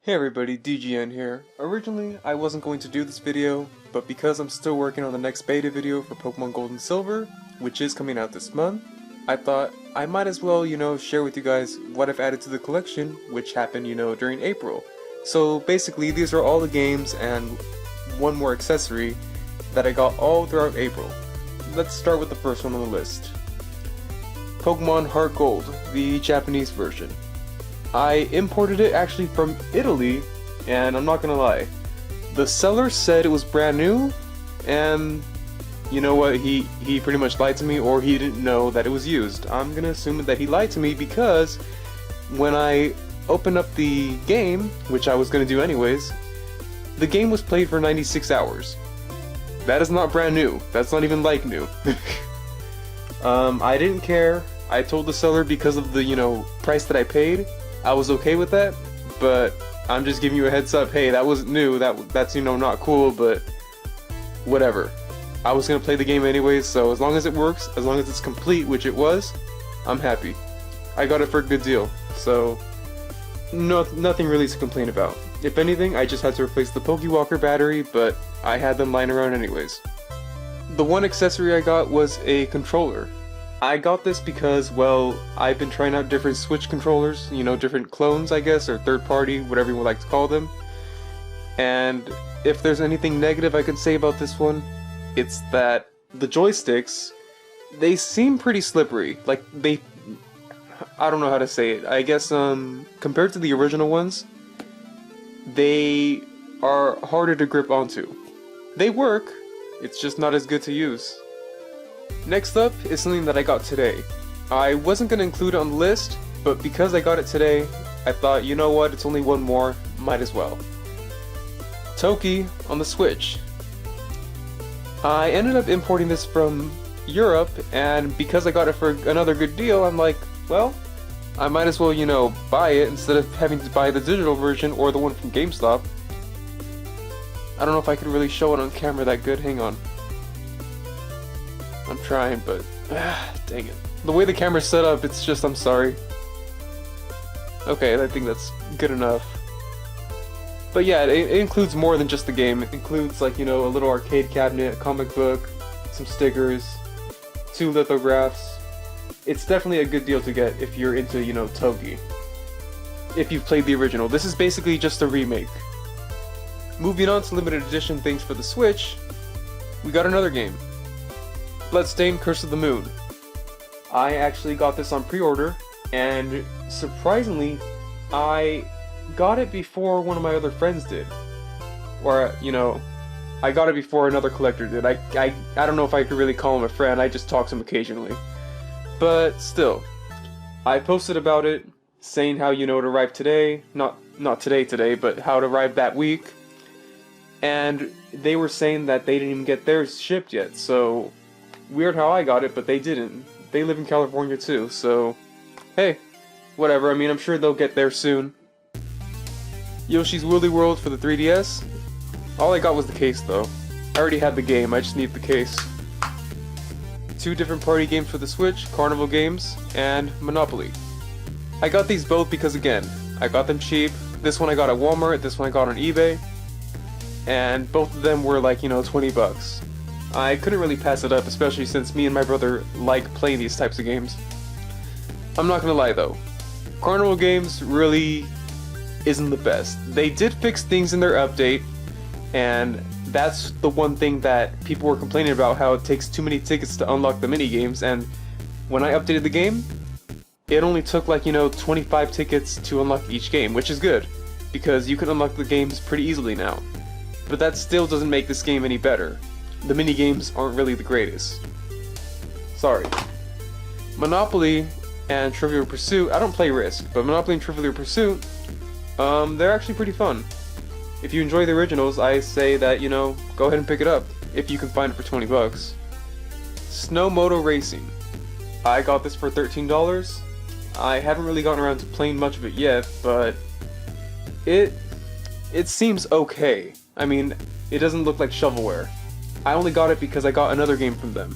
Hey everybody, DGN here. Originally, I wasn't going to do this video, but because I'm still working on the next beta video for Pokemon Gold and Silver, which is coming out this month, I thought I might as well, share with you guys what I've added to the collection, which happened, during April. So basically, these are all the games and one more accessory that I got all throughout April. Let's start with the first one on the list. Pokemon Heart Gold, the Japanese version. I imported it actually from Italy, and I'm not gonna lie, the seller said it was brand new, and you know what, he pretty much lied to me, or he didn't know that it was used. I'm gonna assume that he lied to me because when I opened up the game, which I was gonna do anyways, the game was played for 96 hours. That is not brand new. That's not even like new. I didn't care. I told the seller because of the, price that I paid, I was okay with that, but I'm just giving you a heads up, hey, that wasn't new, that's not cool, but whatever. I was gonna play the game anyways, so as long as it works, as long as it's complete, which it was, I'm happy. I got it for a good deal, so nothing really to complain about. If anything, I just had to replace the Pokewalker battery, but I had them lying around anyways. The one accessory I got was a controller. I got this because, well, I've been trying out different Switch controllers, different clones, I guess, or third party, whatever you would like to call them. And if there's anything negative I can say about this one, it's that the joysticks, they seem pretty slippery. Like, I don't know how to say it. I guess, compared to the original ones, they are harder to grip onto. They work, it's just not as good to use. Next up is something that I got today. I wasn't going to include it on the list, but because I got it today, I thought, you know what, it's only one more, might as well. Toki on the Switch. I ended up importing this from Europe, and because I got it for another good deal, I'm like, well, I might as well, buy it instead of having to buy the digital version or the one from GameStop. I don't know if I could really show it on camera that good, hang on. I'm trying, but dang it. The way the camera's set up, it's just, I'm sorry. Okay, I think that's good enough. But yeah, it includes more than just the game. It includes, like, a little arcade cabinet, a comic book, some stickers, 2 lithographs. It's definitely a good deal to get if you're into, Togi. If you've played the original. This is basically just a remake. Moving on to limited edition things for the Switch, we got another game. Bloodstained Curse of the Moon. I actually got this on pre-order, and surprisingly, I got it before one of my other friends did. Or, I got it before another collector did. I don't know if I could really call him a friend, I just talk to him occasionally. But still, I posted about it, saying how, it arrived today, not today, but how it arrived that week. And they were saying that they didn't even get theirs shipped yet, so weird how I got it, but they didn't. They live in California too, so hey, whatever. I mean, I'm sure they'll get there soon. Yoshi's Woolly World for the 3DS. All I got was the case though. I already had the game, I just need the case. 2 different party games for the Switch, Carnival Games, and Monopoly. I got these both because, again, I got them cheap. This one I got at Walmart, this one I got on eBay. And both of them were like, 20 bucks. I couldn't really pass it up, especially since me and my brother like playing these types of games. I'm not gonna lie though, Carnival Games really isn't the best. They did fix things in their update, and that's the one thing that people were complaining about, how it takes too many tickets to unlock the minigames, and when I updated the game, it only took like, 25 tickets to unlock each game, which is good, because you can unlock the games pretty easily now. But that still doesn't make this game any better. The minigames aren't really the greatest. Sorry. Monopoly and Trivial Pursuit, I don't play Risk, but Monopoly and Trivial Pursuit, they're actually pretty fun. If you enjoy the originals, I say that, go ahead and pick it up, if you can find it for 20 bucks. Snow Moto Racing. I got this for $13. I haven't really gotten around to playing much of it yet, but it seems okay. I mean, it doesn't look like shovelware. I only got it because I got another game from them.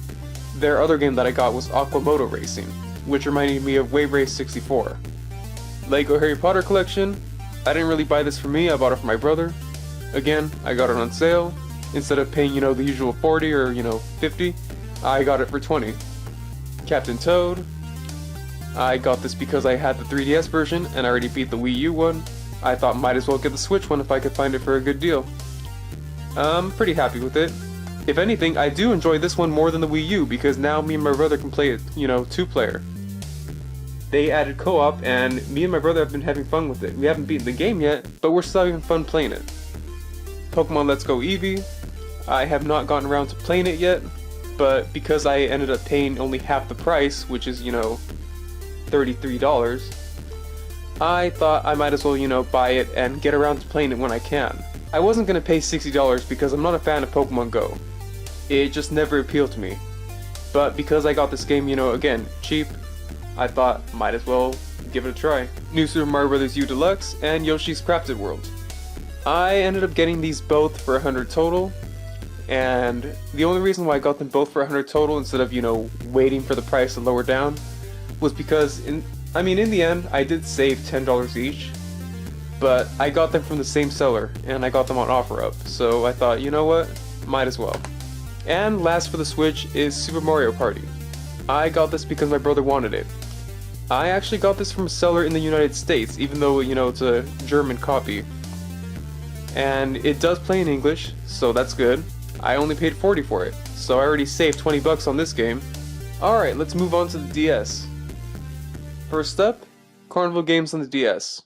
Their other game that I got was Aquamoto Racing, which reminded me of Wave Race 64. Lego Harry Potter collection, I didn't really buy this for me, I bought it for my brother. Again, I got it on sale. Instead of paying, the usual 40 or, 50, I got it for 20. Captain Toad. I got this because I had the 3DS version and I already beat the Wii U one. I thought might as well get the Switch one if I could find it for a good deal. I'm pretty happy with it. If anything, I do enjoy this one more than the Wii U because now me and my brother can play it, 2-player. They added co-op and me and my brother have been having fun with it. We haven't beaten the game yet, but we're still having fun playing it. Pokemon Let's Go Eevee. I have not gotten around to playing it yet, but because I ended up paying only half the price, which is, $33, I thought I might as well, buy it and get around to playing it when I can. I wasn't going to pay $60 because I'm not a fan of Pokemon Go. It just never appealed to me. But because I got this game, again, cheap, I thought might as well give it a try. New Super Mario Bros. U Deluxe and Yoshi's Crafted World. I ended up getting these both for 100 total, and the only reason why I got them both for 100 total instead of, waiting for the price to lower down was because, in the end, I did save $10 each, but I got them from the same seller, and I got them on OfferUp, so I thought, you know what, might as well. And last for the Switch is Super Mario Party. I got this because my brother wanted it. I actually got this from a seller in the United States, even though, it's a German copy. And it does play in English, so that's good. I only paid 40 for it, so I already saved 20 bucks on this game. Alright, let's move on to the DS. First up, Carnival games on the DS.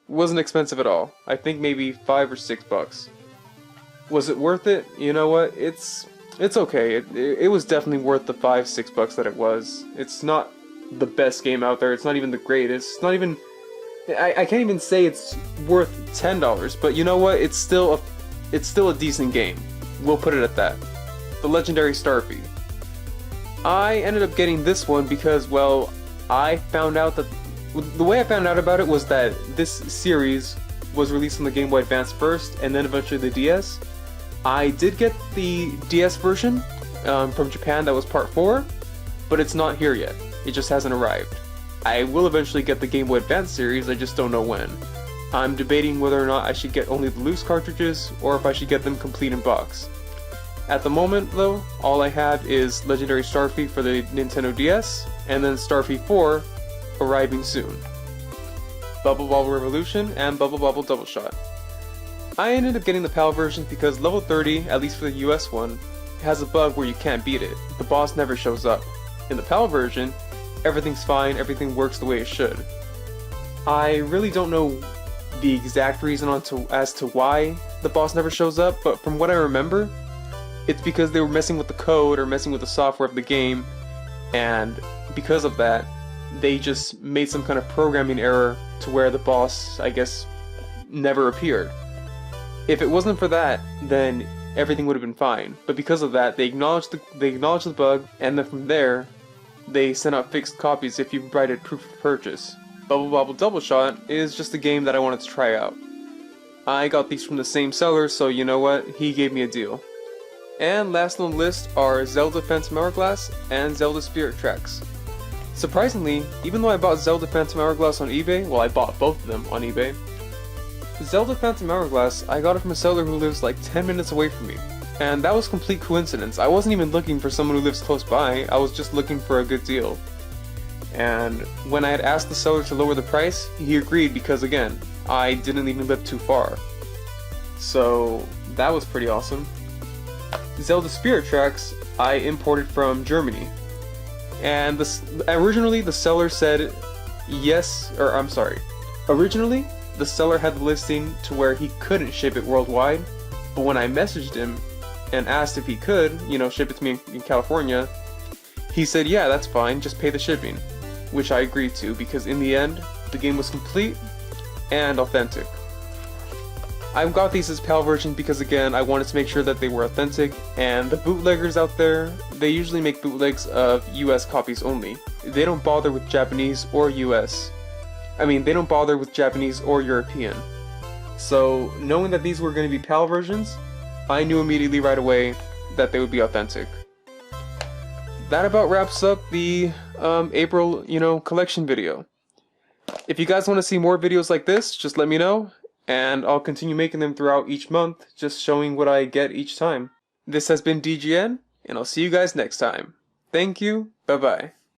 Wasn't expensive at all. I think maybe 5 or 6 bucks. Was it worth it? You know what? It's okay. It was definitely worth the 5-6 bucks that it was. It's not the best game out there. It's not even the greatest. It's not even... I can't even say it's worth $10, but you know what? It's still a decent game. We'll put it at that. The Legendary Starfy. I ended up getting this one because, well, I found out that... The way I found out about it was that this series was released on the Game Boy Advance first, and then eventually the DS. I did get the DS version from Japan, that was part 4, but it's not here yet. It just hasn't arrived. I will eventually get the Game Boy Advance series, I just don't know when. I'm debating whether or not I should get only the loose cartridges, or if I should get them complete in box. At the moment, though, all I have is Legendary Starfy for the Nintendo DS, and then Starfy 4 arriving soon. Bubble Bobble Revolution and Bubble Bobble Double Shot. I ended up getting the PAL version because level 30, at least for the US one, has a bug where you can't beat it. The boss never shows up. In the PAL version, everything's fine, everything works the way it should. I really don't know the exact reason as to why the boss never shows up, but from what I remember, it's because they were messing with the code or messing with the software of the game, and because of that, they just made some kind of programming error to where the boss, I guess, never appeared. If it wasn't for that, then everything would have been fine. But because of that, they acknowledged the bug, and then from there, they sent out fixed copies if you provided proof of purchase. Bubble Bobble Double Shot is just a game that I wanted to try out. I got these from the same seller, so you know what, he gave me a deal. And last on the list are Zelda Phantom Hourglass and Zelda Spirit Tracks. Surprisingly, even though I bought Zelda Phantom Hourglass on eBay, well, I bought both of them on eBay, Zelda Phantom Hourglass, I got it from a seller who lives like 10 minutes away from me. And that was complete coincidence. I wasn't even looking for someone who lives close by, I was just looking for a good deal. And when I had asked the seller to lower the price, he agreed because, again, I didn't even live too far. So, that was pretty awesome. Zelda Spirit Tracks, I imported from Germany. And originally the seller said yes, or I'm sorry. Originally, the seller had the listing to where he couldn't ship it worldwide, but when I messaged him and asked if he could, ship it to me in California, he said, yeah, that's fine, just pay the shipping, which I agreed to because in the end, the game was complete and authentic. I got these as PAL version because, again, I wanted to make sure that they were authentic, and the bootleggers out there, they usually make bootlegs of US copies only. They don't bother with Japanese or US. They don't bother with Japanese or European. So, knowing that these were going to be PAL versions, I knew immediately right away that they would be authentic. That about wraps up the April, collection video. If you guys want to see more videos like this, just let me know, and I'll continue making them throughout each month, just showing what I get each time. This has been DGN, and I'll see you guys next time. Thank you, bye bye.